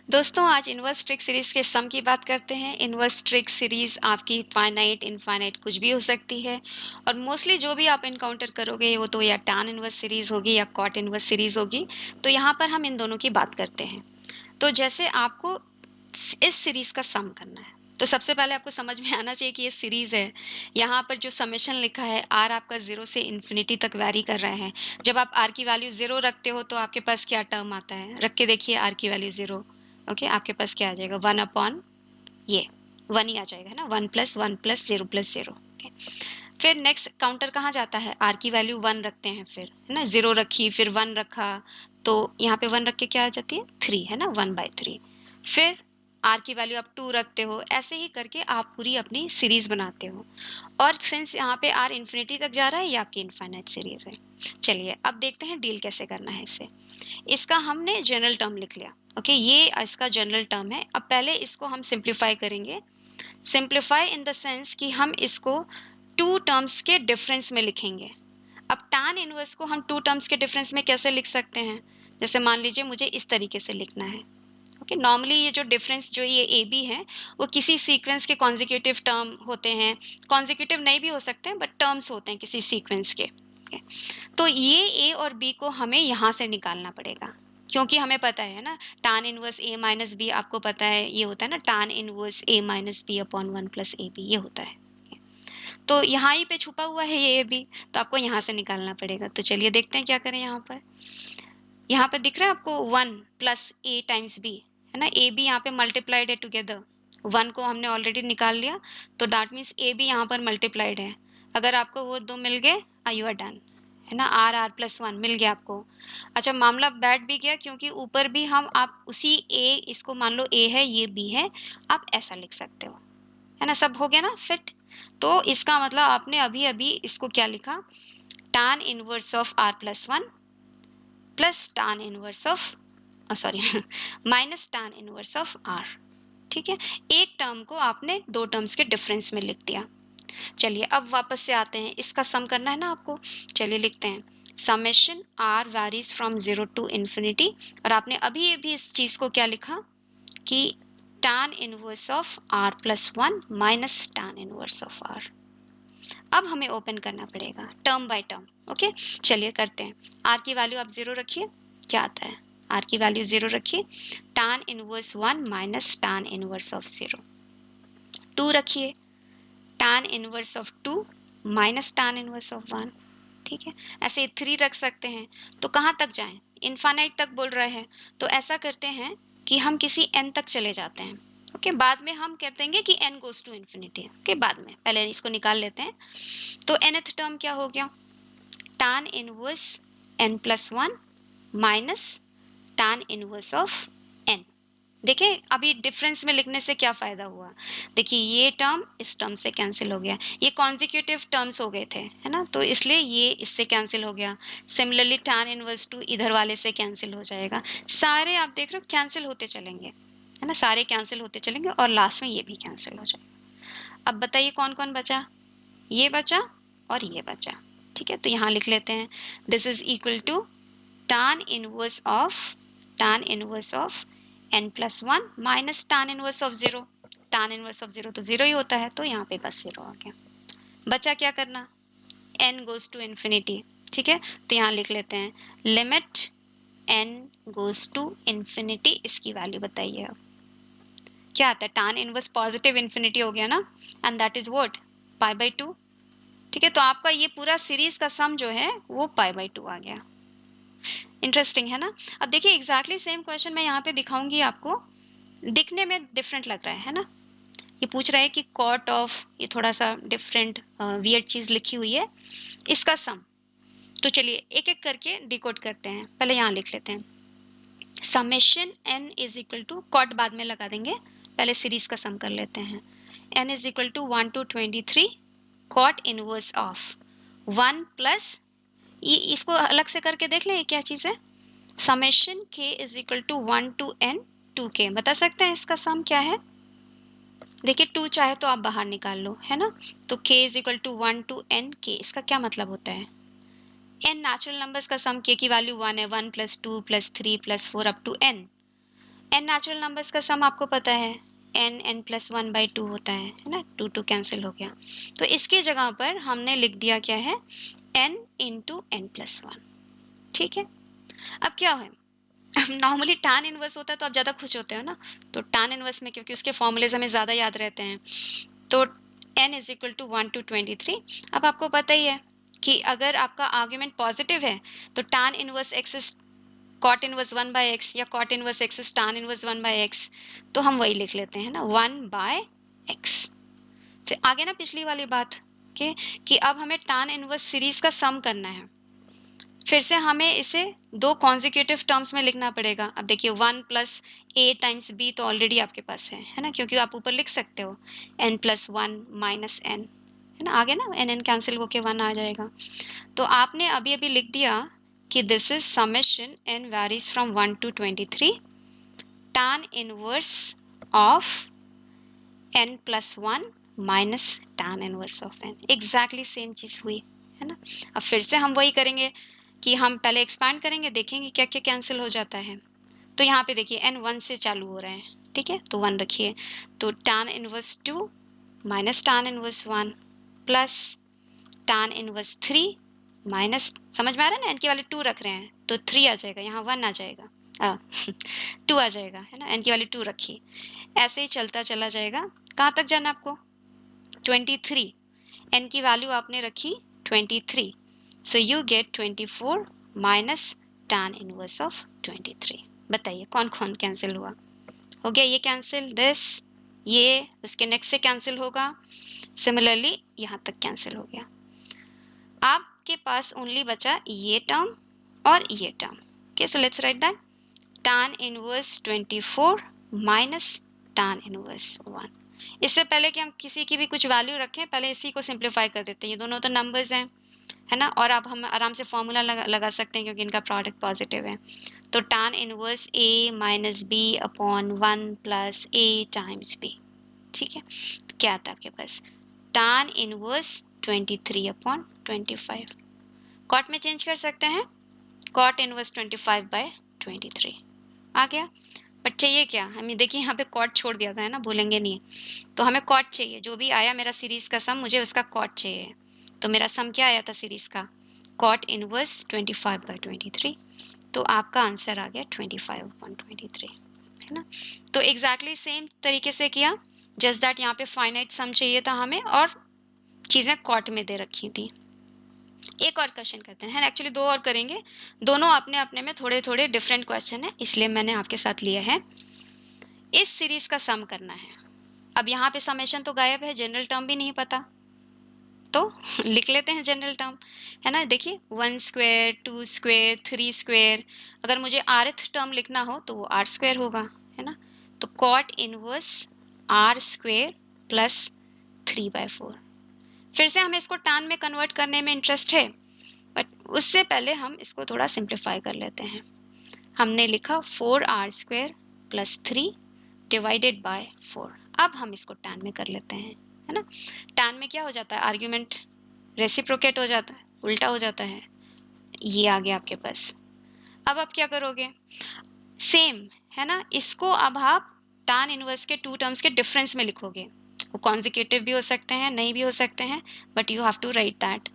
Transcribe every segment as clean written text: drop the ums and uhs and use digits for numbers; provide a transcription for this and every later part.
दोस्तों आज inverse trick series के सम की बात करते हैं। इन्वर्स ट्रिक सीरीज आपकी फाइनाइट इनफाइनाइट कुछ भी हो सकती है और मोस्टली जो भी आप इनकाउंटर करोगे वो तो या टैन इन्वर्स सीरीज होगी या कॉट इन्वर्स सीरीज होगी। तो यहाँ पर हम इन दोनों की बात करते हैं। तो जैसे आपको इस सीरीज का सम करना है तो सबसे पहले आपको समझ में आना चाहिए कि ये सीरीज है। यहाँ पर जो समेशन लिखा है आर आपका जीरो से इन्फिनिटी तक वैरी कर रहा है। जब आप आर की वैल्यू जीरो रखते हो तो आपके पास क्या टर्म आता है, रख के देखिए आर की वैल्यू जीरो। ओके आपके पास क्या आ जाएगा, वन अपॉन ये वन ही आ जाएगा, है ना, वन प्लस जीरो। ओके फिर नेक्स्ट काउंटर कहाँ जाता है, आर की वैल्यू वन रखते हैं, फिर है ना जीरो रखी फिर वन रखा तो यहाँ पे वन रख के क्या आ जाती है थ्री, है ना, वन बाई थ्री। फिर आर की वैल्यू आप टू रखते हो, ऐसे ही करके आप पूरी अपनी सीरीज बनाते हो। और सिंस यहाँ पे आर इन्फिनिटी तक जा रहा है ये आपकी इनफाइनाइट सीरीज है। चलिए अब देखते हैं डील कैसे करना है इससे। इसका हमने जनरल टर्म लिख लिया। ओके ये इसका जनरल टर्म है। अब पहले इसको हम सिंप्लीफाई करेंगे। सिंप्लीफाई इन द सेंस कि हम इसको टू टर्म्स के डिफरेंस में लिखेंगे। अब tan इनवर्स को हम टू टर्म्स के डिफरेंस में कैसे लिख सकते हैं, जैसे मान लीजिए मुझे इस तरीके से लिखना है। ओके नॉर्मली ये जो डिफरेंस जो ये ए बी है वो किसी सीक्वेंस के कॉन्जिक्यूटिव टर्म होते हैं। कॉन्जिक्यूटिव नहीं भी हो सकते हैं बट टर्म्स होते हैं किसी सीक्वेंस के। okay? तो ये ए और बी को हमें यहाँ से निकालना पड़ेगा क्योंकि हमें पता है ना tan inverse a minus b, आपको पता है ये होता है ना tan inverse a minus B upon one plus a b, ये होता है। तो यहाँ ही पे छुपा हुआ है ये ए बी, तो आपको यहाँ से निकालना पड़ेगा। तो चलिए देखते हैं क्या करें। यहाँ पर दिख रहा है आपको वन प्लस ए टाइम्स बी, है ना, ए बी यहाँ पे मल्टीप्लाइड है टुगेदर। वन को हमने ऑलरेडी निकाल लिया तो दैट मीन्स ए बी यहाँ पर मल्टीप्लाइड है। अगर आपको वो दो मिल गए यू आर डन, है ना, आर आर प्लस वन मिल गया आपको। अच्छा मामला बैठ भी गया क्योंकि ऊपर भी हम आप उसी ए, इसको मान लो ए है ये बी है, आप ऐसा लिख सकते हो, है ना, सब हो गया ना फिट। तो इसका मतलब आपने अभी अभी इसको क्या लिखा, tan inverse of r plus one plus tan inverse of sorry minus tan inverse of r. ठीक है, एक टर्म को आपने दो टर्म्स के डिफरेंस में लिख दिया। चलिए अब वापस से आते हैं, इसका सम करना है ना आपको। चलिए लिखते हैं summation r varies from zero to infinity, और आपने अभी भी इस चीज को क्या लिखा कि tan inverse of r plus one minus tan inverse of r. अब हमें ओपन करना पड़ेगा टर्म बाय टर्म। ओके चलिए करते हैं। आर की वैल्यू आप जीरो रखिए, क्या आता है, आर की वैल्यू जीरो रखिए, tan inverse one minus tan inverse of zero. Two रखिए, tan inverse of two minus tan inverse of one. ठीक है, ऐसे थ्री रख सकते हैं। तो कहाँ तक जाएं, इनफाइनाइट तक बोल रहे हैं, तो ऐसा करते हैं कि हम किसी n तक चले जाते हैं। ओके बाद में हम कह देंगे कि n goes to infinity. Okay बाद में पहले इसको निकाल लेते हैं। तो nth टर्म क्या हो गया, tan inverse n plus one minus tan inverse of n। देखिए अभी डिफरेंस में लिखने से क्या फायदा हुआ, देखिए ये टर्म इस टर्म से कैंसिल हो गया, ये कॉन्जिक्यूटिव टर्म्स हो गए थे, है ना, तो इसलिए ये इससे कैंसिल हो गया। सिमिलरली tan इनवर्स टू इधर वाले से कैंसिल हो जाएगा। सारे आप देख रहे हो कैंसिल होते चलेंगे, है ना, सारे कैंसिल होते चलेंगे और लास्ट में ये भी कैंसिल हो जाएगा। अब बताइए कौन कौन बचा, ये बचा और ये बचा। ठीक है तो यहाँ लिख लेते हैं this is equal to tan inverse of n plus one minus tan inverse of zero. tan inverse of zero तो जीरो ही होता है, तो यहाँ पे बस जीरो आ गया। बचा क्या करना, n गोज टू इन्फिनिटी। ठीक है तो यहाँ लिख लेते हैं limit n goes to infinity, इसकी वैल्यू बताइए अब क्या आता है, tan इनवर्स पॉजिटिव इन्फिनिटी हो गया ना, and that is what pi by two. ठीक है तो आपका ये पूरा सीरीज का सम जो है वो पाई बाई टू आ गया। इंटरेस्टिंग है ना। अब देखिए एग्जैक्टली सेम क्वेश्चन मैं यहाँ पे दिखाऊंगी आपको, दिखने में डिफरेंट लग रहा है ना। ये पूछ रहा है कि कॉट ऑफ, ये थोड़ा सा डिफरेंट वियर्ड चीज लिखी हुई है, इसका सम। तो चलिए एक एक करके डिकोड करते हैं। पहले यहाँ लिख लेते हैं summation n is equal to, cot बाद में लगा देंगे, पहले सीरीज का सम कर लेते हैं। n is equal to one to 23 cot inverse of one plus, ये इसको अलग से करके देख लें ये क्या चीज़ है, summation k is equal to one to n to k। बता सकते हैं इसका सम क्या है, देखिए टू चाहे तो आप बाहर निकाल लो, है ना, तो k is equal to one to n k। इसका क्या मतलब होता है, n नेचुरल नंबर्स का सम k की वैल्यू वन है, one plus two plus three plus four up to n। N natural numbers का सम आपको पता है, n n plus one by two होता है ना, टू टू कैंसिल हो गया। तो इसकी जगह पर हमने लिख दिया क्या है, n into n plus one. ठीक है, अब क्या है, नॉर्मली tan इनवर्स होता है तो आप ज़्यादा खुश होते हो ना, तो tan इनवर्स में क्योंकि उसके फॉर्मूलेज हमें ज़्यादा याद रहते हैं, तो n is equal to 1 to 23। अब आपको पता ही है कि अगर आपका आर्ग्यूमेंट पॉजिटिव है तो tan inverse x is cot inverse 1 by x या cot inverse x is tan inverse 1 by x, तो हम वही लिख लेते हैं ना, 1 बाय एक्स। फिर आगे ना पिछली वाली बात के कि अब हमें tan इनवर्स सीरीज का सम करना है, फिर से हमें इसे दो कॉन्जिक्यूटिव टर्म्स में लिखना पड़ेगा। अब देखिए 1 प्लस ए टाइम्स बी तो ऑलरेडी आपके पास है ना, क्योंकि आप ऊपर लिख सकते हो n plus one minus n, है ना, आगे ना एन एन कैंसिल होके 1 आ जाएगा। तो आपने अभी अभी लिख दिया कि this is summation n varies from 1 to 23 tan inverse of n plus one minus tan inverse of n। Exactly same चीज हुई, है ना। अब फिर से हम वही करेंगे कि हम पहले एक्सपांड करेंगे, देखेंगे क्या क्या कैंसिल हो जाता है। तो यहाँ पे देखिए n 1 से चालू हो रहा है, ठीक है, तो 1 रखिए, तो tan inverse 2 minus tan inverse 1 plus tan inverse 3 minus, समझ में आ रहा है ना, n की वैल्यू 2 रख रहे हैं तो 3 आ जाएगा, यहाँ 1 आ जाएगा, 2 आ जाएगा, है ना, n की वैल्यू 2 रखी, ऐसे ही चलता चला जाएगा। कहाँ तक जाना आपको, 23, n की वैल्यू आपने रखी 23, so you get 24 minus tan inverse of 23। बताइए कौन कौन कैंसिल हुआ, हो गया ये कैंसिल, दिस ये उसके नेक्स्ट से कैंसिल होगा, सिमिलरली यहाँ तक कैंसिल हो गया। आपके पास ओनली बचा ये टर्म और ये term. Okay, so let's write that, tan inverse 24 minus tan inverse 1। इससे पहले कि हम किसी की भी कुछ वैल्यू रखें, पहले इसी को सिंप्लीफाई कर देते हैं, ये दोनों तो नंबर्स हैं, है ना, और अब हम आराम से फॉर्मूला लगा सकते हैं क्योंकि इनका प्रोडक्ट पॉजिटिव है। तो tan inverse a minus B upon 1 plus a times b। ठीक है, तो क्या आता है आपके पास, tan इनवर्स 23 अपॉन 25। कॉट में चेंज कर सकते हैं, कॉट इनवर्स 25 बाय 23 आ गया। बट चाहिए क्या हमें, देखिए यहाँ पे कॉट छोड़ दिया था, है ना, भूलेंगे नहीं, तो हमें कॉट चाहिए, जो भी आया मेरा सीरीज का सम मुझे उसका कॉट चाहिए। तो मेरा सम क्या आया था सीरीज का, कॉट इनवर्स 25 बाय 23, तो आपका आंसर आ गया 25/23, है ना। तो एग्जैक्टली सेम तरीके से किया, जस्ट दैट यहाँ पे फाइनाइट सम चाहिए था हमें और चीज़ें कॉट में दे रखी थी। एक और क्वेश्चन करते हैं, एक्चुअली दो और करेंगे, दोनों अपने अपने में थोड़े थोड़े डिफरेंट क्वेश्चन है, इसलिए मैंने आपके साथ लिया है। इस सीरीज का सम करना है। अब यहाँ पे समेशन तो गायब है, जनरल टर्म भी नहीं पता, तो लिख लेते हैं जनरल टर्म, है ना। देखिए 1 स्क्वायर 2 स्क्वायर 3 स्क्वायर, अगर मुझे rth टर्म लिखना हो तो वो r स्क्वायर होगा, है ना। तो cot inverse r square plus 3/4। फिर से हमें इसको tan में कन्वर्ट करने में इंटरेस्ट है, बट उससे पहले हम इसको थोड़ा सिंप्लीफाई कर लेते हैं। हमने लिखा 4r square plus 3 divided by 4। अब हम इसको tan में कर लेते हैं, है ना। tan में क्या हो जाता है, आर्ग्यूमेंट रेसिप्रोकेट हो जाता है, उल्टा हो जाता है, ये आ गया आपके पास। अब आप क्या करोगे, सेम, है ना, इसको अब आप tan इनवर्स के टू टर्म्स के डिफरेंस में लिखोगे, वो कॉन्जिक्यूटिव भी हो सकते हैं, नहीं भी हो सकते हैं, but you have to write that.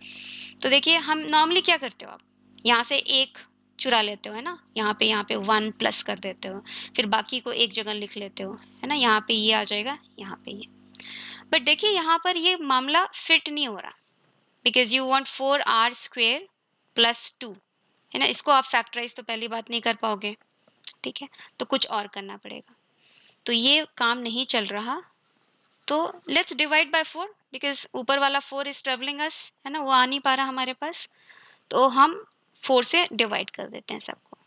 तो देखिए हम नॉर्मली क्या करते हो, आप यहाँ से एक चुरा लेते हो, है ना, यहाँ पे 1 प्लस कर देते हो, फिर बाकी को एक जगह लिख लेते हो, है ना, यहाँ पे ये आ जाएगा, यहाँ पे ये। बट देखिए यहाँ पर ये मामला फिट नहीं हो रहा, because you want 4r square plus 2, है ना, इसको आप फैक्टराइज तो पहली बात नहीं कर पाओगे, ठीक है, तो कुछ और करना पड़ेगा, तो ये काम नहीं चल रहा। तो लेट्स डिवाइड बाय 4, बिकॉज ऊपर वाला 4 इज ट्रबलिंग अस, है ना, वो आ नहीं पा रहा हमारे पास, तो हम 4 से डिवाइड कर देते हैं सबको,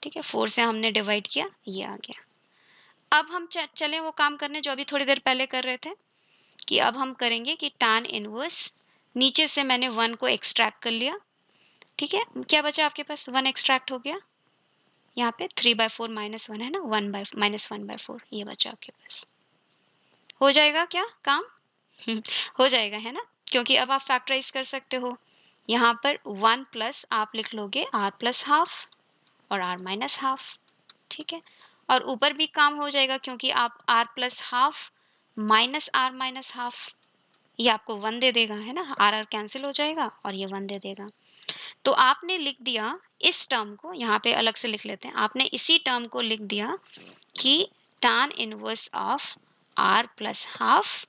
ठीक है, 4 से हमने डिवाइड किया, ये आ गया। अब हम चलें वो काम करने जो अभी थोड़ी देर पहले कर रहे थे, कि अब हम करेंगे कि tan इनवर्स, नीचे से मैंने 1 को एक्सट्रैक्ट कर लिया, ठीक है, क्या बचा आपके पास, 1 एक्सट्रैक्ट हो गया, यहाँ पे 3/4 माइनस 1 है ना, 1/4 ये बचा आपके पास। हो जाएगा क्या काम, हो जाएगा, है ना, क्योंकि अब आप फैक्टराइज कर सकते हो, यहाँ पर 1 प्लस आप लिख लोगे r प्लस हाफ और r माइनस हाफ, ठीक है, और ऊपर भी काम हो जाएगा क्योंकि आप r plus half minus r minus half, ये आपको 1 दे देगा, है ना? r कैंसिल हो जाएगा और ये 1 दे देगा। तो आपने लिख दिया इस टर्म को, यहाँ पे अलग से लिख लेते हैं, आपने इसी टर्म को लिख दिया कि tan inverse of r plus half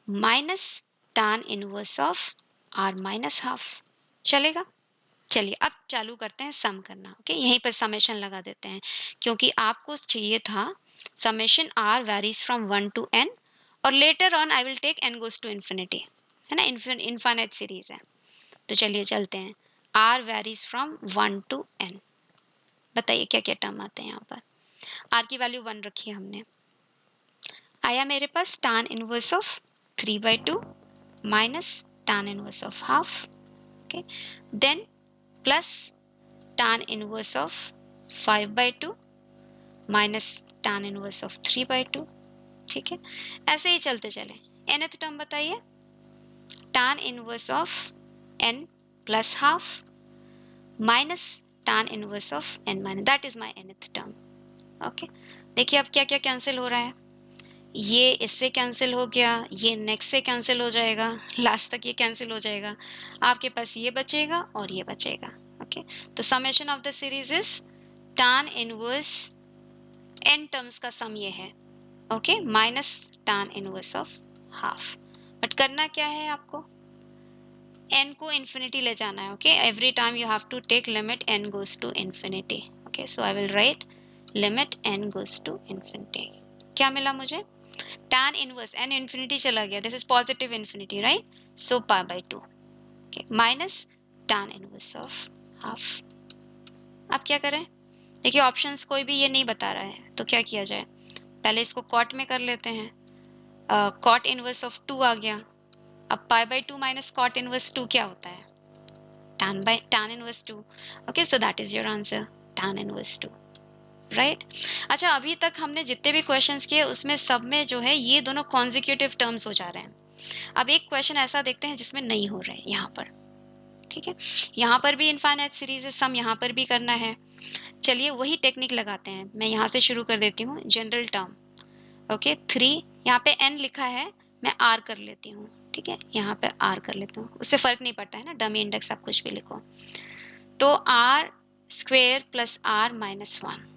minus tan inverse of r minus half. चलेगा? चलिए अब चालू करते हैं सम करना। ओके, यहीं पर समेशन लगा देते हैं क्योंकि आपको चाहिए था summation r varies from 1 to n और later on I will take n goes to infinity, है ना? इनफाइनाइट सीरीज है। तो चलिए चलते हैं, r varies from 1 to n। बताइए क्या क्या टर्म आते हैं यहाँ पर। r की वैल्यू 1 रखी है हमने, आया मेरे पास tan inverse of 3/2 minus tan inverse of half. Okay, then plus tan inverse of 5/2 minus tan inverse of 3/2। ठीक है, ऐसे ही चलते चले। nth टर्म बताइए, tan inverse of n plus half minus tan inverse of n minus, that is my nth term. Okay, देखिए अब क्या क्या कैंसिल हो रहा है, ये इससे कैंसिल हो गया, ये नेक्स्ट से कैंसिल हो जाएगा, लास्ट तक ये कैंसिल हो जाएगा, आपके पास ये बचेगा और ये बचेगा। ओके, तो summation of the series is tan inverse n terms का सम ये है, okay, minus tan inverse of half. But करना क्या है आपको, n को इन्फिनिटी ले जाना है। Okay, every time you have to take limit n goes to infinity. Okay, so I will write limit n goes to infinity. क्या मिला मुझे, tan इनवर्स n इन्फिनिटी चला गया, this is positive infinity, right? So π/2, okay, minus tan inverse of half. अब क्या करें, देखिए options कोई भी ये नहीं बता रहा है, तो क्या किया जाए, पहले इसको कॉट में कर लेते हैं। कॉट इनवर्स ऑफ 2 आ गया, अब π/2 माइनस कॉट इनवर्स 2 क्या होता है, tan inverse 2। Okay, so that is your answer, tan inverse 2, right? अच्छा, अभी तक हमने जितने भी क्वेश्चंस किए उसमें सब में जो है ये दोनों कॉन्जिक्यूटिव टर्म्स हो जा रहे हैं। अब एक क्वेश्चन ऐसा देखते हैं जिसमें नहीं हो रहे हैं यहाँ पर। ठीक है, यहाँ पर भी इनफाइनाइट सीरीज है, सम यहाँ पर भी करना है। चलिए वही टेक्निक लगाते हैं, मैं यहाँ से शुरू कर देती हूँ, जनरल टर्म। ओके, 3, यहाँ पे n लिखा है, मैं r कर लेती हूँ। ठीक है, यहाँ पे r कर लेती हूँ, उससे फर्क नहीं पड़ता है ना, डमी इंडेक्स आप कुछ भी लिखो। तो r square plus r minus 1।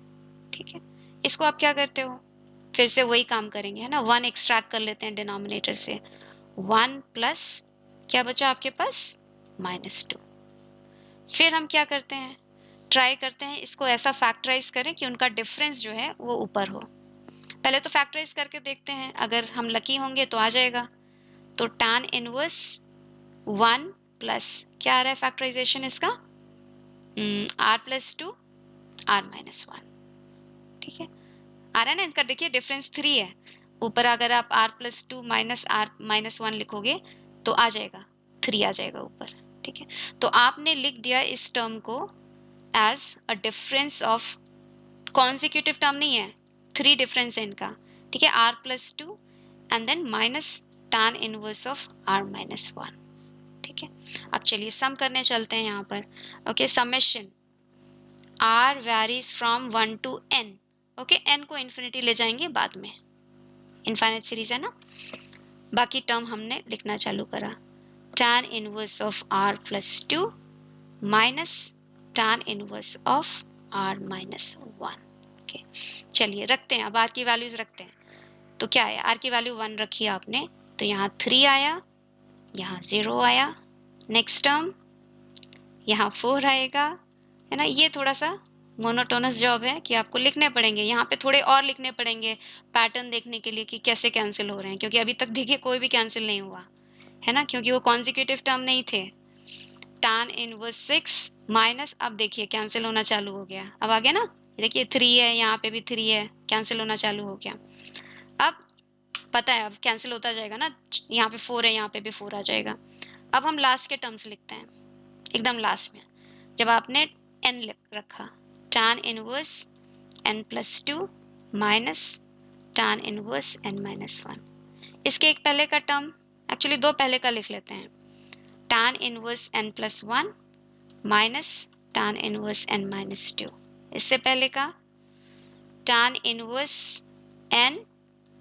ठीक है, इसको आप क्या करते हो, फिर से वही काम करेंगे, है ना? 1 एक्सट्रैक्ट कर लेते हैं डिनोमिनेटर से, 1 प्लस क्या बचा आपके पास, -2। फिर हम क्या करते हैं, ट्राई करते हैं इसको ऐसा फैक्टराइज करें कि उनका डिफरेंस जो है वो ऊपर हो। पहले तो फैक्टराइज करके देखते हैं, अगर हम लकी होंगे तो आ जाएगा। तो tan इनवर्स 1 प्लस क्या आ रहा है फैक्टराइजेशन इसका, r प्लस 2 r माइनस 1। ठीक है, आ रहा है ना, इनका देखिए डिफरेंस 3 है, ऊपर अगर आप r plus 2 minus r minus 1 लिखोगे तो आ जाएगा, 3 आ जाएगा ऊपर। ठीक है, तो आपने लिख दिया इस टर्म को as a difference of, consecutive term नहीं है, 3 डिफरेंस है इनका। ठीक है, r plus 2 and then minus tan inverse of r minus 1। ठीक है, अब चलिए सम करने चलते हैं यहाँ पर। Okay, summation r varies from 1 to n। Okay, n को इन्फिनिटी ले जाएंगे बाद में, इनफाइनाइट सीरीज है ना। बाकी टर्म हमने लिखना चालू करा, tan inverse of r plus 2 minus tan inverse of r minus 1। Okay, चलिए रखते हैं, अब r की वैल्यूज रखते हैं। तो क्या है, r की वैल्यू 1 रखी आपने, तो यहाँ 3 आया, यहाँ 0 आया, नेक्स्ट टर्म यहाँ 4 आएगा, है ना? ये थोड़ा सा मोनोटोनस जॉब है कि आपको लिखने पड़ेंगे, यहाँ पे थोड़े और लिखने पड़ेंगे पैटर्न देखने के लिए कि कैसे कैंसिल हो रहे हैं, क्योंकि अभी तक देखिए कोई भी कैंसिल नहीं हुआ है ना, क्योंकि वो कॉन्जिक्यूटिव टर्म नहीं थे। tan इनवर्स 6 माइनस, अब देखिए कैंसिल होना चालू हो गया, अब आ गया ना, देखिए 3 है, यहाँ पे भी 3 है, कैंसिल होना चालू हो गया। अब पता है अब कैंसिल होता जाएगा ना, यहाँ पे 4 है, यहाँ पे भी 4 आ जाएगा। अब हम लास्ट के टर्म्स लिखते हैं, एकदम लास्ट में, जब आपने n रखा, tan inverse n plus 2 minus tan inverse n minus 1। इसके एक पहले का टर्म, एक्चुअली दो पहले का लिख लेते हैं, tan inverse n plus 1 minus tan inverse n minus 2। इससे पहले का tan inverse n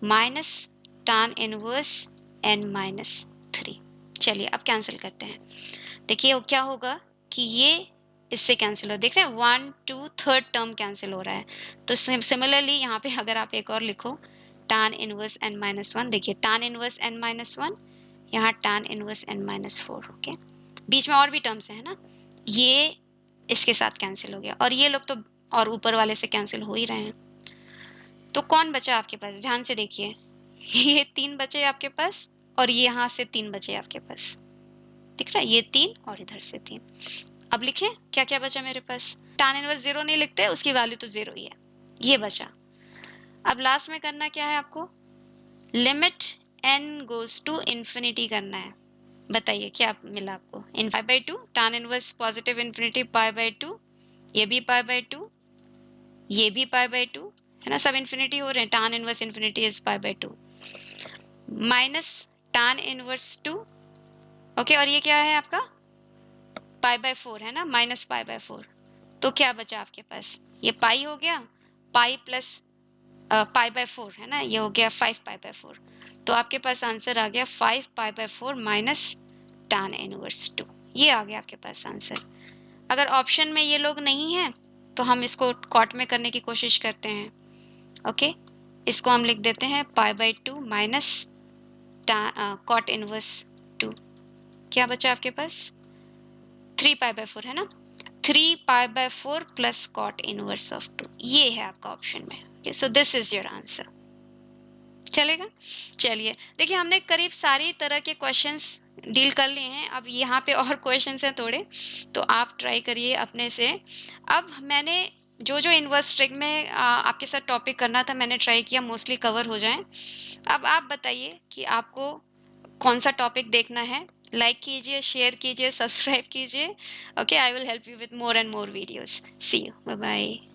minus tan inverse n minus 3। चलिए अब कैंसिल करते हैं। देखिए क्या होगा कि ये इससे कैंसिल हो, देख रहे हैं 1 2 थर्ड टर्म कैंसिल हो रहा है। तो सिमिलरली यहाँ पे अगर आप एक और लिखो tan इनवर्स n माइनस 1, देखिए tan इनवर्स n माइनस 1, यहाँ tan inverse n minus 4। Okay, बीच में और भी टर्म्स है ना, ये इसके साथ कैंसिल हो गया और ये लोग तो और ऊपर वाले से कैंसिल हो ही रहे हैं। तो कौन बचा आपके पास, ध्यान से देखिए, ये 3 बचे आपके पास और ये यहाँ से 3 बचे आपके पास, दिख रहा है, ये 3 और इधर से 3। अब लिखें क्या क्या बचा मेरे पास, tan इनवर्स 0 नहीं लिखते, उसकी वैल्यू तो 0 ही है, ये बचा। अब लास्ट में करना क्या है आपको, limit n goes to infinity करना है। बताइए क्या मिला आपको, इन pi by 2, tan inverse positive infinity pi by 2, ये भी पाई बाई 2, ये भी पाई बाई 2, है ना, सब इंफिनिटी हो रहे हैं, tan inverse infinity is pi by 2 minus tan inverse 2। Okay, और ये क्या है आपका पाई बाय 4 है ना, माइनस पाई बाय 4। तो क्या बचा आपके पास, ये पाई हो गया, पाई प्लस पाई बाय 4 है ना, ये हो गया 5 पाई बाय 4। तो आपके पास आंसर आ गया 5 पाई बाय 4 माइनस tan इनवर्स 2, ये आ गया आपके पास आंसर। अगर ऑप्शन में ये लोग नहीं है तो हम इसको कॉट में करने की कोशिश करते हैं। ओके, इसको हम लिख देते हैं pi by 2 minus cot inverse 2। क्या बचा आपके पास, 3 पाई बाय 4 है ना, 3 pi by 4 plus cot inverse of 2, ये है आपका ऑप्शन में। Okay, so this is your answer. चलेगा, चलिए देखिए हमने करीब सारी तरह के क्वेश्चंस डील कर लिए हैं। अब यहाँ पे और क्वेश्चंस हैं थोड़े, तो आप ट्राई करिए अपने से। अब मैंने जो जो इनवर्स ट्रिक में आपके साथ टॉपिक करना था मैंने ट्राई किया मोस्टली कवर हो जाएं। अब आप बताइए कि आपको कौन सा टॉपिक देखना है, लाइक कीजिए, शेयर कीजिए, सब्सक्राइब कीजिए। Okay, I will help you with more and more videos. See you, bye bye.